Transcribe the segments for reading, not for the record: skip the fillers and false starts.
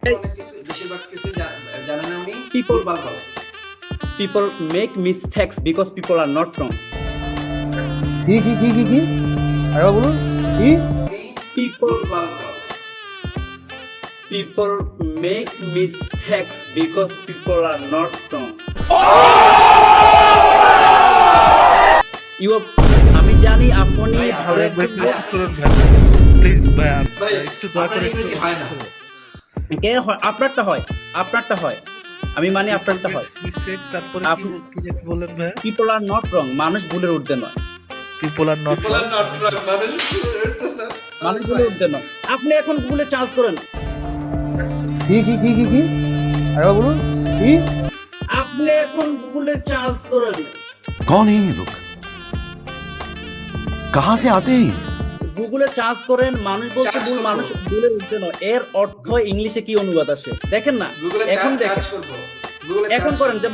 অনেক কিছু বেশিরভাগ কিছু জানে না উনি People ভুলভাল বলে। people make mistakes because people are not wrong. কি আরে বলুন কি উনি People ভুলভাল বলে। people make mistakes because people are not wrong. You are, আমি জানি আপনি ভাই, ভালো আপনার একজন ভাই, প্লিজ ভাই ভাই, একটু দয়া আপনার করে ইংরেজি হয় না। আপনারটা হয় আমি মানে আপনারটা হয়। মিস্টেক তারপরে কি যেন বললেন ভাই পিপল আর নট রং, মানুষ ভুলের ঊর্ধ্বে নয়। People are not People are not wrong, মানুষ ভুলের ঊর্ধ্বে না। মানুষ ভুলের ঊর্ধ্বে নয়। আপনি এখন গুগলে চার্জ করেন, কি আরে বলুন কি আপনি এখন গুগলে চার্জ করেন, कौन है ये लोग कहां से आते हैं গুগলে চার্জ করেন মানুষ বলতে Charge ভুল, করবো। মানুষ ভুলের ঊর্ধ্বে নয়। এর অর্থ ইংলিশে কি অনুবাদ আসে দেখেন না, গুগলে এখন দেখেন, চার্জ করব। গুগলে এখন চার্জ করেন যে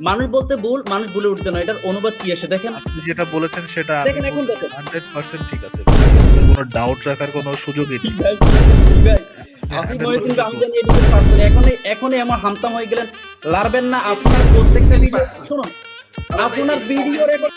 মানুষ বলতে ভুল, মানুষ ভুলের ঊর্ধ্বে নয়, এটার অনুবাদ কি আসে দেখেন। আপনি যেটা বলেছেন সেটা দেখেন, এখন দেখেন। 100% ঠিক আছে, কোনো ডাউট রাখার কোনো সুযোগই নেই। আসিফ মহিউদ্দিন ভাই, আমি জানি এডুকেট পারসন, এখনই আমার হামতাম হয়ে গেলেন। লারবেন না আপনার প্রত্যেকটা ভিডিও শুনুন, আপনার ভিডিও রেকর্ড